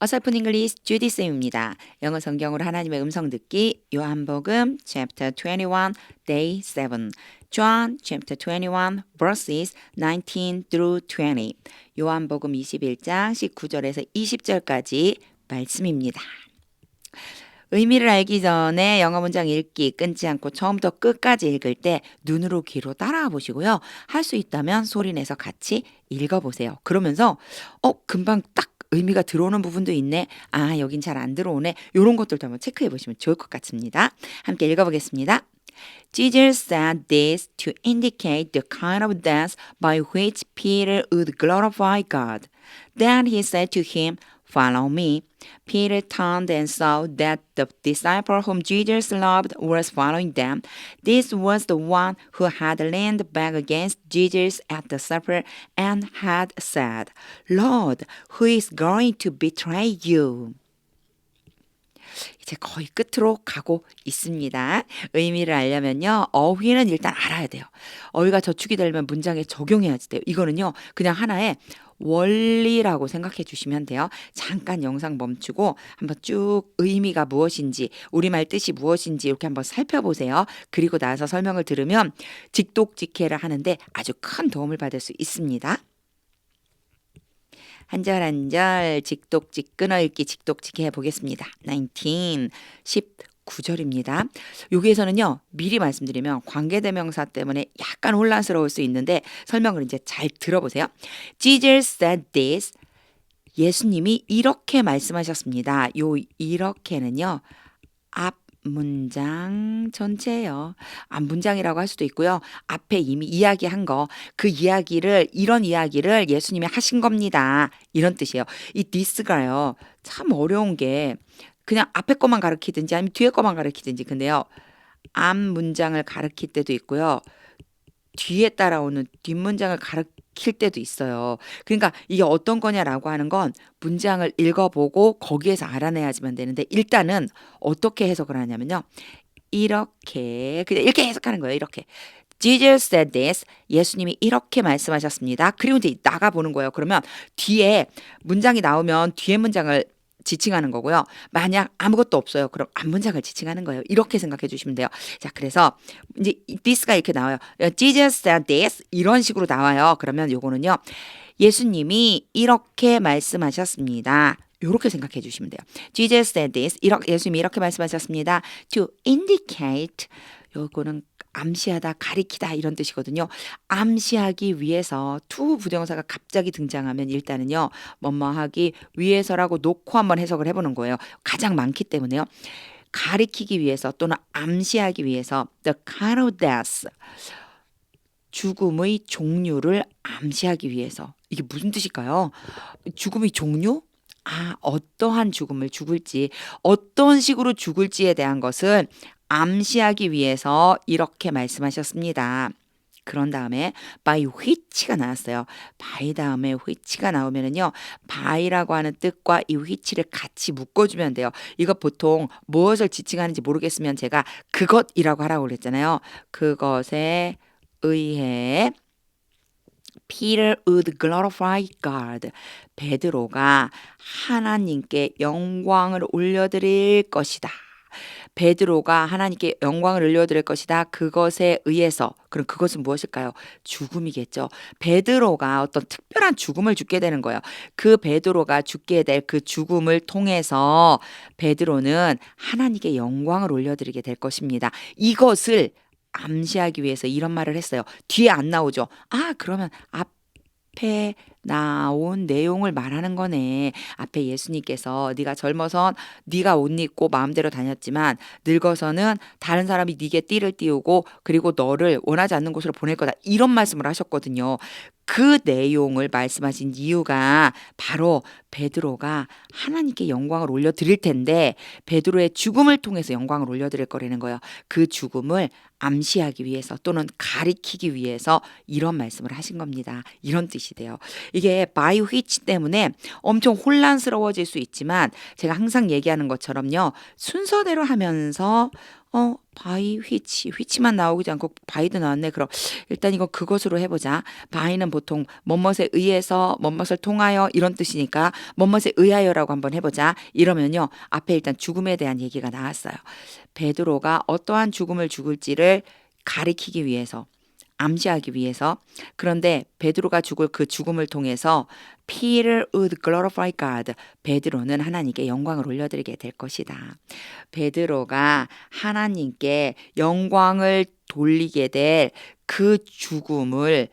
어설픈 잉글리시 주디 쌤입니다. 영어 성경으로 하나님의 음성 듣기 요한복음 chapter 21 day 7 John chapter 21 verses 19 through 20 요한복음 21장 19절에서 20절까지 말씀입니다. 의미를 알기 전에 영어 문장 읽기 끊지 않고 처음부터 끝까지 읽을 때 눈으로 귀로 따라와 보시고요. 할 수 있다면 소리내서 같이 읽어보세요. 그러면서 금방 딱 의미가 들어오는 부분도 있네. 아, 여긴 잘 안 들어오네. 이런 것들도 한번 체크해 보시면 좋을 것 같습니다. 함께 읽어보겠습니다. Jesus said this to indicate the kind of death by which Peter would glorify God. Then he said to him, "Follow me." Peter turned and saw that the disciple whom Jesus loved was following them. This was the one who had leaned back against Jesus at the supper and had said, "Lord, who is going to betray you?" 이제 거의 끝으로 가고 있습니다. 의미를 알려면요. 어휘는 일단 알아야 돼요. 어휘가 저축이 되려면 문장에 적용해야지 돼요. 이거는요. 그냥 하나의 원리라고 생각해 주시면 돼요. 잠깐 영상 멈추고 한번 쭉 의미가 무엇인지, 우리말 뜻이 무엇인지 이렇게 한번 살펴보세요. 그리고 나서 설명을 들으면 직독직해를 하는데 아주 큰 도움을 받을 수 있습니다. 한 절 한 절 직독직 끊어읽기 직독직해 보겠습니다. 19절입니다. 여기에서는요. 미리 말씀드리면 관계대명사 때문에 약간 혼란스러울 수 있는데 설명을 이제 잘 들어보세요. Jesus said this. 예수님이 이렇게 말씀하셨습니다. 요 이렇게는요. 앞 문장 전체예요. 앞문장이라고 할 수도 있고요. 앞에 이미 이야기한 거, 그 이야기를 이런 이야기를 예수님이 하신 겁니다. 이런 뜻이에요. 이 this가요. 참 어려운 게 그냥 앞에 것만 가르치든지 아니면 뒤에 것만 가르치든지 근데요. 앞 문장을 가르칠 때도 있고요. 뒤에 따라오는 뒷문장을 가르칠 때도 있어요. 그러니까 이게 어떤 거냐라고 하는 건 문장을 읽어보고 거기에서 알아내야지만 되는데 일단은 어떻게 해석을 하냐면요. 이렇게 그냥 이렇게 해석하는 거예요. 이렇게. Jesus said this. 예수님이 이렇게 말씀하셨습니다. 그리고 이제 나가보는 거예요. 그러면 뒤에 문장이 나오면 뒤에 문장을 지칭하는 거고요. 만약 아무것도 없어요. 그럼 앞 문장을 지칭하는 거예요. 이렇게 생각해 주시면 돼요. 자, 그래서 이제 this가 이렇게 나와요. Jesus said this 이런 식으로 나와요. 그러면 요거는요. 예수님이 이렇게 말씀하셨습니다. 이렇게 생각해 주시면 돼요. Jesus said this. 예수님이 이렇게 말씀하셨습니다. To indicate 요거는 암시하다, 가리키다 이런 뜻이거든요. 암시하기 위해서 to 부정사가 갑자기 등장하면 일단은요. 뭐뭐하기 위해서라고 놓고 한번 해석을 해보는 거예요. 가장 많기 때문에요. 가리키기 위해서 또는 암시하기 위해서 the kind of death 죽음의 종류를 암시하기 위해서 이게 무슨 뜻일까요? 죽음의 종류? 아, 어떠한 죽음을 죽을지, 어떤 식으로 죽을지에 대한 것을 암시하기 위해서 이렇게 말씀하셨습니다. 그런 다음에 by which가 나왔어요. by 다음에 which가 나오면은요. by라고 하는 뜻과 이 which를 같이 묶어주면 돼요. 이거 보통 무엇을 지칭하는지 모르겠으면 제가 그것이라고 하라고 그랬잖아요. 그것에 의해 Peter would glorify God. 베드로가 하나님께 영광을 올려드릴 것이다. 베드로가 하나님께 영광을 올려드릴 것이다. 그것에 의해서. 그럼 그것은 무엇일까요? 죽음이겠죠. 베드로가 어떤 특별한 죽음을 죽게 되는 거예요. 그 베드로가 죽게 될 그 죽음을 통해서 베드로는 하나님께 영광을 올려드리게 될 것입니다. 이것을 암시하기 위해서 이런 말을 했어요. 뒤에 안 나오죠. 아, 그러면 앞에 나온 내용을 말하는 거네. 앞에 예수님께서 네가 젊어선 네가 옷 입고 마음대로 다녔지만 늙어서는 다른 사람이 네게 띠를 띄우고 그리고 너를 원하지 않는 곳으로 보낼 거다. 이런 말씀을 하셨거든요. 그 내용을 말씀하신 이유가 바로 베드로가 하나님께 영광을 올려드릴 텐데 베드로의 죽음을 통해서 영광을 올려드릴 거라는 거예요. 그 죽음을 암시하기 위해서 또는 가리키기 위해서 이런 말씀을 하신 겁니다. 이런 뜻이 돼요. 이게 by which 때문에 엄청 혼란스러워질 수 있지만 제가 항상 얘기하는 것처럼요. 순서대로 하면서 by which만 나오지 않고 by도 나왔네. 그럼 일단 이거 그것으로 해보자. by는 보통 뭐뭇에 의해서 뭐뭇을 통하여 이런 뜻이니까 뭐뭇에 의하여라고 한번 해보자. 이러면요. 앞에 일단 죽음에 대한 얘기가 나왔어요. 베드로가 어떠한 죽음을 죽을지를 가리키기 위해서 암시하기 위해서 그런데 베드로가 죽을 그 죽음을 통해서 Peter would glorify God. 베드로는 하나님께 영광을 올려드리게 될 것이다. 베드로가 하나님께 영광을 돌리게 될 그 죽음을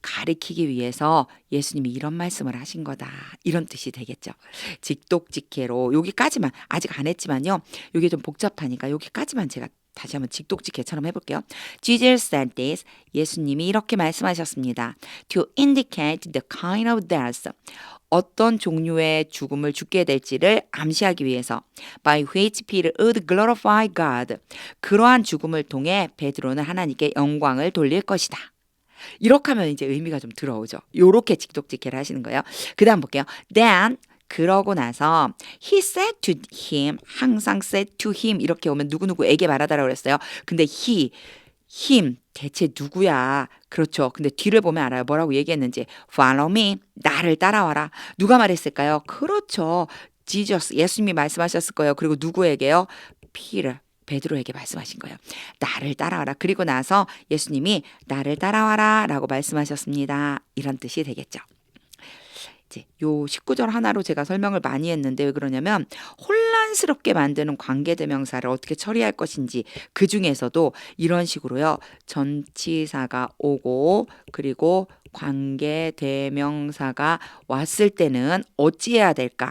가리키기 위해서 예수님이 이런 말씀을 하신 거다. 이런 뜻이 되겠죠. 직독직해로 여기까지만 아직 안 했지만요. 이게 좀 복잡하니까 여기까지만 제가 다시 한번 직독직해처럼 해볼게요. Jesus said this. 예수님이 이렇게 말씀하셨습니다. To indicate the kind of death. 어떤 종류의 죽음을 죽게 될지를 암시하기 위해서 by which Peter would glorify God. 그러한 죽음을 통해 베드로는 하나님께 영광을 돌릴 것이다. 이렇게 하면 이제 의미가 좀 들어오죠. 요렇게 직독직해를 하시는 거예요. 그 다음 볼게요. Then 그러고 나서 he said to him 항상 said to him 이렇게 오면 누구누구에게 말하다라고 그랬어요. 근데 him 대체 누구야? 그렇죠. 근데 뒤를 보면 알아요. 뭐라고 얘기했는지. Follow me. 나를 따라와라. 누가 말했을까요? 그렇죠. Jesus 예수님이 말씀하셨을 거예요. 그리고 누구에게요? Peter 베드로에게 말씀하신 거예요. 나를 따라와라. 그리고 나서 예수님이 나를 따라와라 라고 말씀하셨습니다. 이런 뜻이 되겠죠. 이제 요 19절 하나로 제가 설명을 많이 했는데 왜 그러냐면 혼란스럽게 만드는 관계대명사를 어떻게 처리할 것인지 그 중에서도 이런 식으로요. 전치사가 오고 그리고 관계대명사가 왔을 때는 어찌해야 될까?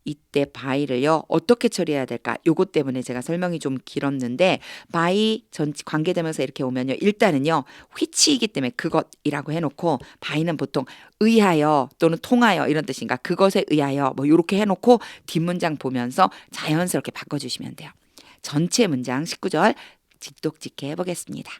이때 by를요 어떻게 처리해야 될까? 요것 때문에 제가 설명이 좀 길었는데 by 관계되면서 이렇게 오면요 일단은요 which이기 때문에 그것이라고 해놓고 by는 보통 의하여 또는 통하여 이런 뜻인가 그것에 의하여 뭐 이렇게 해놓고 뒷문장 보면서 자연스럽게 바꿔주시면 돼요. 전체 문장 19절 직독직해 해보겠습니다.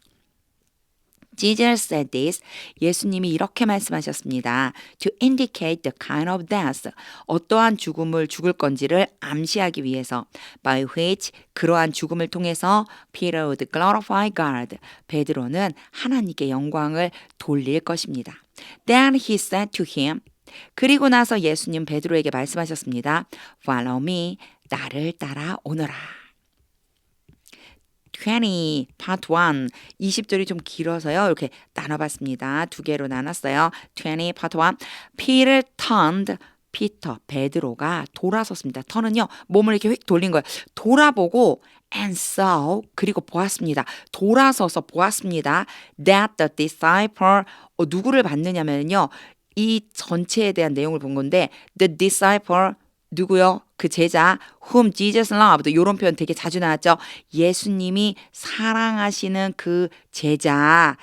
Jesus said this. 예수님이 이렇게 말씀하셨습니다. To indicate the kind of death. 어떠한 죽음을 죽을 건지를 암시하기 위해서. By which 그러한 죽음을 통해서 Peter would glorify God. 베드로는 하나님께 영광을 돌릴 것입니다. Then he said to him. 그리고 나서 예수님 베드로에게 말씀하셨습니다. Follow me. 나를 따라오너라. 20 part 1 20절이 좀 길어서요. 이렇게 나눠봤습니다. 두 개로 나눴어요. 20 part 1 Peter turned 피터 베드로가 돌아섰습니다. 턴은요. 몸을 이렇게 휙 돌린 거예요. 돌아보고 and saw 그리고 보았습니다. 돌아서서 보았습니다. That the disciple 누구를 봤느냐면요. 이 전체에 대한 내용을 본 건데 the disciple 누구요? 그 제자 whom Jesus loved 이런 표현 되게 자주 나왔죠. 예수님이 사랑하시는 그 제자가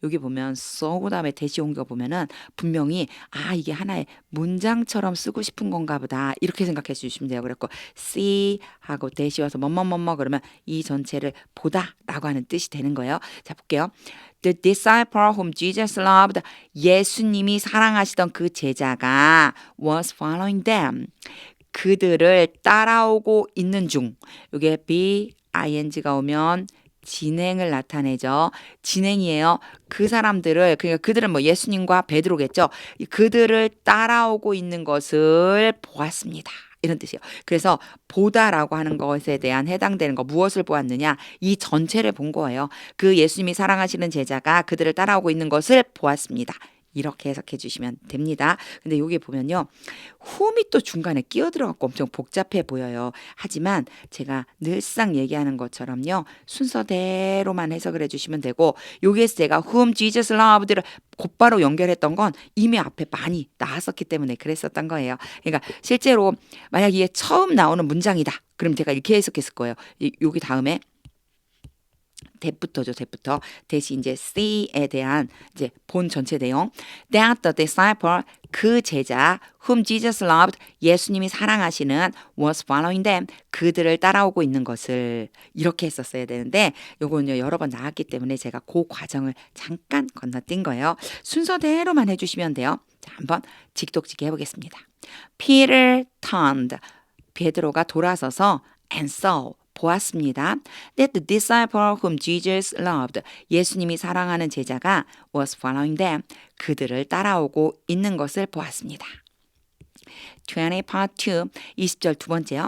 여기 보면 so 그다음에 대시 옮겨 보면은 분명히 이게 하나의 문장처럼 쓰고 싶은 건가 보다 이렇게 생각해 주시면 돼요. 그래서 see 하고 대시 와서 뭐뭐뭐뭐 그러면 이 전체를 보다라고 하는 뜻이 되는 거예요. 자 볼게요. The disciple whom Jesus loved 예수님이 사랑하시던 그 제자가 was following them 그들을 따라오고 있는 중 이게 ing가 오면 진행을 나타내죠. 진행이에요. 그 사람들을 그러니까 그들은 뭐 예수님과 베드로겠죠. 그들을 따라오고 있는 것을 보았습니다. 이런 뜻이에요. 그래서 보다라고 하는 것에 대한 해당되는 거 무엇을 보았느냐 이 전체를 본 거예요. 그 예수님이 사랑하시는 제자가 그들을 따라오고 있는 것을 보았습니다. 이렇게 해석해 주시면 됩니다. 근데 여기 보면요. whom이 또 중간에 끼어들어갖고 엄청 복잡해 보여요. 하지만 제가 늘상 얘기하는 것처럼요. 순서대로만 해석을 해주시면 되고 여기에서 제가 whom Jesus loved를 곧바로 연결했던 건 이미 앞에 많이 나왔었기 때문에 그랬었던 거예요. 그러니까 실제로 만약 이게 처음 나오는 문장이다. 그럼 제가 이렇게 해석했을 거예요. 여기 다음에 대부터죠. 대시 이제 C에 대한 이제 본 전체 내용. That the disciple 그 제자 whom Jesus loved 예수님이 사랑하시는 was following them 그들을 따라오고 있는 것을 이렇게 했었어야 되는데 요거는요 여러 번 나왔기 때문에 제가 그 과정을 잠깐 건너뛴 거예요. 순서대로만 해주시면 돼요. 자, 한번 직독직해 해보겠습니다. Peter turned 베드로가 돌아서서 and saw 보았습니다. That the disciple whom Jesus loved 예수님이 사랑하는 제자가 was following them 그들을 따라오고 있는 것을 보았습니다. 20 part 2 20절 두 번째요.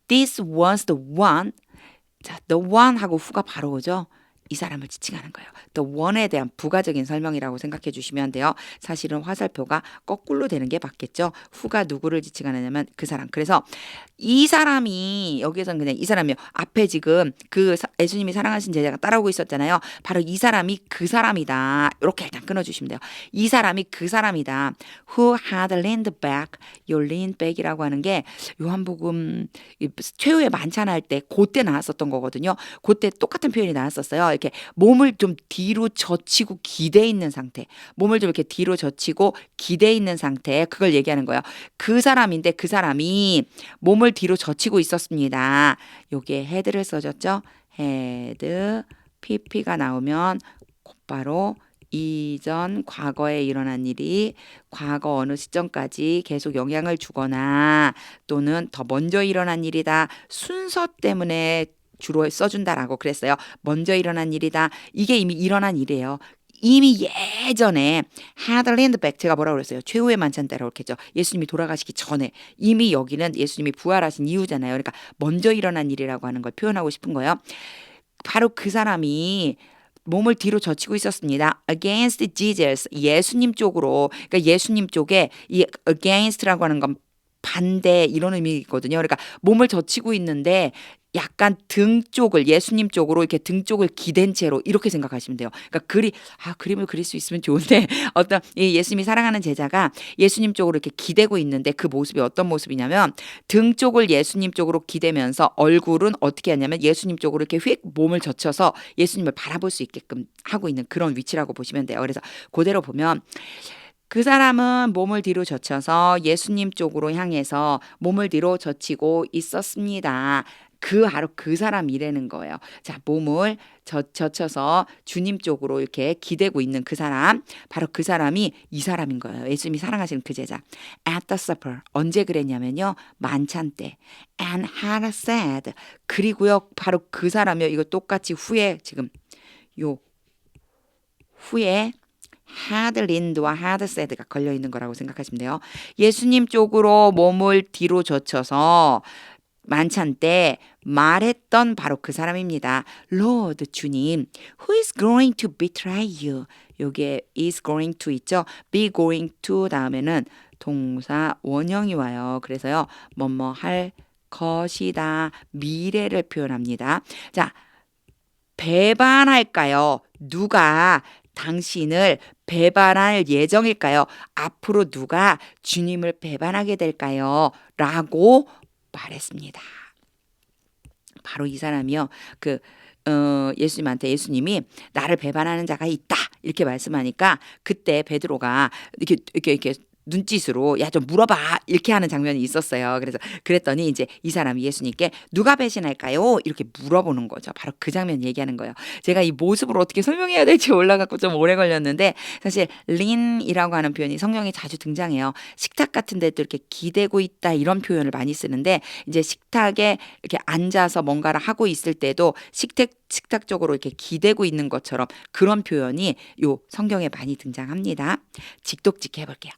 This was the one 자, the one 하고 who가 바로 오죠. 이 사람을 지칭하는 거예요. The one에 대한 부가적인 설명이라고 생각해 주시면 돼요. 사실은 화살표가 거꾸로 되는 게 맞겠죠. who가 누구를 지칭하느냐면 그 사람. 그래서 이 사람이 여기에서는 그냥 이 사람이요. 앞에 지금 그 예수님이 사랑하신 제자가 따라오고 있었잖아요. 바로 이 사람이 그 사람이다. 이렇게 일단 끊어주시면 돼요. 이 사람이 그 사람이다. Who had leaned back. 요 lean back이라고 하는 게 요한복음 최후의 만찬할 때 그때 나왔었던 거거든요. 그때 똑같은 표현이 나왔었어요. 이렇게 몸을 좀 뒤로 젖히고 기대 있는 상태. 몸을 좀 이렇게 뒤로 젖히고 기대 있는 상태. 그걸 얘기하는 거예요. 그 사람인데 그 사람이 몸을 뒤로 젖히고 있었습니다. 요게 헤드를 써줬죠. 헤드 PP가 나오면 곧바로 이전 과거에 일어난 일이 과거 어느 시점까지 계속 영향을 주거나 또는 더 먼저 일어난 일이다. 순서 때문에 주로 써준다라고 그랬어요. 먼저 일어난 일이다. 이게 이미 일어난 일이에요. 이미 예전에 had leaned back 제가 뭐라고 그랬어요? 최후의 만찬 때라고 그랬죠. 예수님이 돌아가시기 전에 이미 여기는 예수님이 부활하신 이후잖아요. 그러니까 먼저 일어난 일이라고 하는 걸 표현하고 싶은 거예요. 바로 그 사람이 몸을 뒤로 젖히고 있었습니다. Against Jesus 예수님 쪽으로 그러니까 예수님 쪽에 이 against라고 하는 건 반대 이런 의미거든요. 그러니까 몸을 젖히고 있는데 약간 등 쪽을 예수님 쪽으로 이렇게 등 쪽을 기댄 채로 이렇게 생각하시면 돼요. 그러니까 그림을 그릴 수 있으면 좋은데 어떤 이 예수님이 사랑하는 제자가 예수님 쪽으로 이렇게 기대고 있는데 그 모습이 어떤 모습이냐면 등 쪽을 예수님 쪽으로 기대면서 얼굴은 어떻게 하냐면 예수님 쪽으로 이렇게 휙 몸을 젖혀서 예수님을 바라볼 수 있게끔 하고 있는 그런 위치라고 보시면 돼요. 그래서 그대로 보면 그 사람은 몸을 뒤로 젖혀서 예수님 쪽으로 향해서 몸을 뒤로 젖히고 있었습니다. 바로 그 사람이라는 거예요. 자, 몸을 젖혀서 주님 쪽으로 이렇게 기대고 있는 그 사람, 바로 그 사람이 이 사람인 거예요. 예수님이 사랑하시는 그 제자. At the supper 언제 그랬냐면요, 만찬 때. And had said 그리고요, 바로 그 사람이요. 이거 똑같이 후에 지금 요 후에 had leaned와 had said가 걸려 있는 거라고 생각하시면 돼요. 예수님 쪽으로 몸을 뒤로 젖혀서 만찬 때 말했던 바로 그 사람입니다. Lord, 주님, who is going to betray you? 요게 is going to 있죠. be going to 다음에는 동사 원형이 와요. 그래서요, 뭐뭐 할 것이다. 미래를 표현합니다. 자, 배반할까요? 누가 당신을 배반할 예정일까요? 앞으로 누가 주님을 배반하게 될까요? 라고 말했습니다. 바로 이 사람이요. 예수님한테 예수님이 나를 배반하는 자가 있다 이렇게 말씀하니까 그때 베드로가 이렇게 눈짓으로 야 좀 물어봐 이렇게 하는 장면이 있었어요. 그래서 그랬더니 이제 이 사람이 예수님께 누가 배신할까요? 이렇게 물어보는 거죠. 바로 그 장면 얘기하는 거예요. 제가 이 모습을 어떻게 설명해야 될지 몰라갖고 좀 오래 걸렸는데 사실 lean이라고 하는 표현이 성경에 자주 등장해요. 식탁 같은 데도 이렇게 기대고 있다 이런 표현을 많이 쓰는데 이제 식탁에 이렇게 앉아서 뭔가를 하고 있을 때도 식탁 쪽으로 이렇게 기대고 있는 것처럼 그런 표현이 요 성경에 많이 등장합니다. 직독직 해볼게요.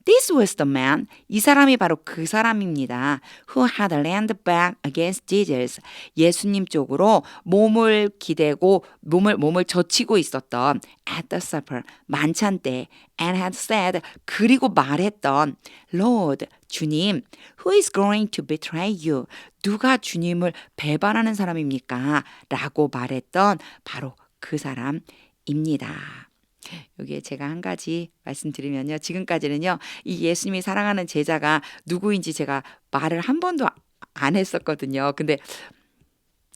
This was the man. 이 사람이 바로 그 사람입니다. Who had leaned back against Jesus. 예수님 쪽으로 몸을 기대고 몸을 젖히고 있었던 at the supper. 만찬 때 and had said 그리고 말했던 Lord 주님 who is going to betray you. 누가 주님을 배반하는 사람입니까? 라고 말했던 바로 그 사람입니다. 여기에 제가 한 가지 말씀드리면요. 지금까지는요. 이 예수님이 사랑하는 제자가 누구인지 제가 말을 한 번도 안 했었거든요. 근데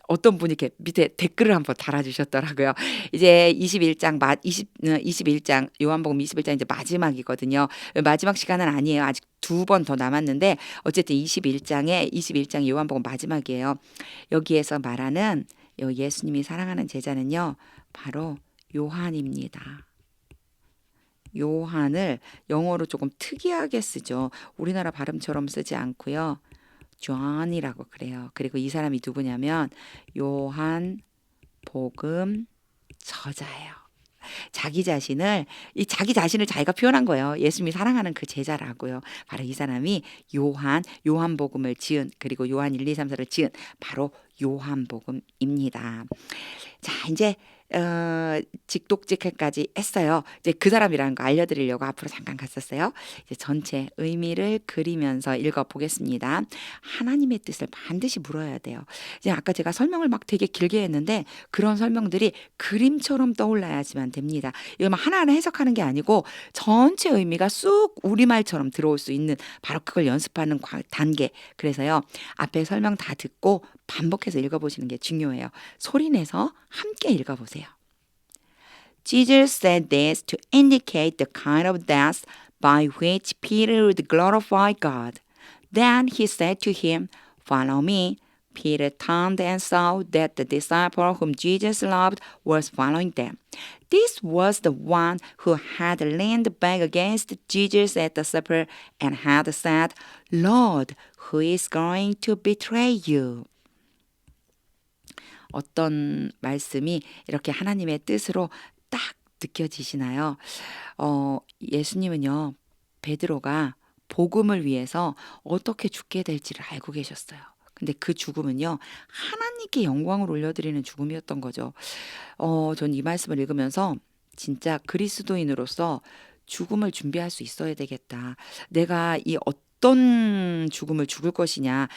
어떤 분이 이렇게 밑에 댓글을 한번 달아주셨더라고요. 이제 21장 21장 요한복음 21장 이제 마지막이거든요. 마지막 시간은 아니에요. 아직 두 번 더 남았는데 어쨌든 21장 요한복음 마지막이에요. 여기에서 말하는 예수님이 사랑하는 제자는요. 바로 요한입니다. 요한을 영어로 조금 특이하게 쓰죠. 우리나라 발음처럼 쓰지 않고요. 존이라고 그래요. 그리고 이 사람이 누구냐면 요한 복음 저자예요. 자기 자신을 자기가 표현한 거예요. 예수님이 사랑하는 그 제자라고요. 바로 이 사람이 요한복음을 지은, 그리고 요한 1, 2, 3, 4를 지은 바로 요한복음입니다. 자, 이제 직독직해까지 했어요. 이제 그 사람이라는 거 알려드리려고 앞으로 잠깐 갔었어요. 이제 전체 의미를 그리면서 읽어보겠습니다. 하나님의 뜻을 반드시 물어야 돼요. 이제 아까 제가 설명을 막 되게 길게 했는데 그런 설명들이 그림처럼 떠올라야지만 됩니다. 이거 막 하나하나 해석하는 게 아니고 전체 의미가 쑥 우리말처럼 들어올 수 있는 바로 그걸 연습하는 단계. 그래서요. 앞에 설명 다 듣고 반복해서 읽어보시는 게 중요해요. 소리내서 함께 읽어보세요. Jesus said this to indicate the kind of death by which Peter would glorify God. Then he said to him, "Follow me." Peter turned and saw that the disciple whom Jesus loved was following them. This was the one who had leaned back against Jesus at the supper and had said, "Lord, who is going to betray you?" 어떤 말씀이 이렇게 하나님의 뜻으로 딱 느껴지시나요? 예수님은요, 베드로가 복음을 위해서 어떻게 죽게 될지를 알고 계셨어요. 근데 그 죽음은요, 하나님께 영광을 올려드리는 죽음이었던 거죠. 전 이 말씀을 읽으면서 진짜 그리스도인으로서 죽음을 준비할 수 있어야 되겠다. 내가 이 어떤 죽음을 죽을 것이냐.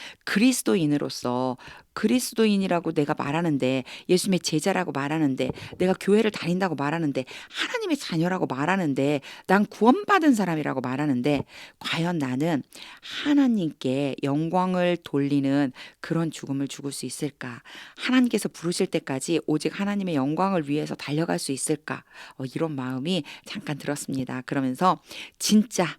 그리스도인이라고 내가 말하는데, 예수님의 제자라고 말하는데, 내가 교회를 다닌다고 말하는데, 하나님의 자녀라고 말하는데, 난 구원받은 사람이라고 말하는데, 과연 나는 하나님께 영광을 돌리는 그런 죽음을 죽을 수 있을까? 하나님께서 부르실 때까지 오직 하나님의 영광을 위해서 달려갈 수 있을까? 이런 마음이 잠깐 들었습니다. 그러면서 진짜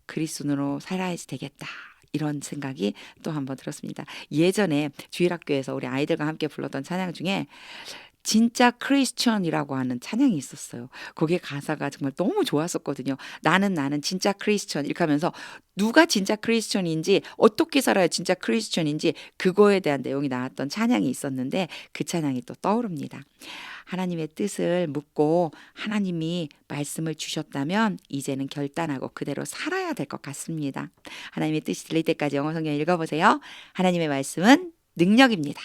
그리스도인으로 살아야지 되겠다. 이런 생각이 또 한 번 들었습니다. 예전에 주일학교에서 우리 아이들과 함께 불렀던 찬양 중에 진짜 크리스천이라고 하는 찬양이 있었어요. 거기에 가사가 정말 너무 좋았었거든요. 나는 진짜 크리스천 이렇게 하면서 누가 진짜 크리스천인지, 어떻게 살아야 진짜 크리스천인지 그거에 대한 내용이 나왔던 찬양이 있었는데 그 찬양이 또 떠오릅니다. 하나님의 뜻을 묻고 하나님이 말씀을 주셨다면 이제는 결단하고 그대로 살아야 될 것 같습니다. 하나님의 뜻이 들릴 때까지 영어 성경 읽어보세요. 하나님의 말씀은 능력입니다.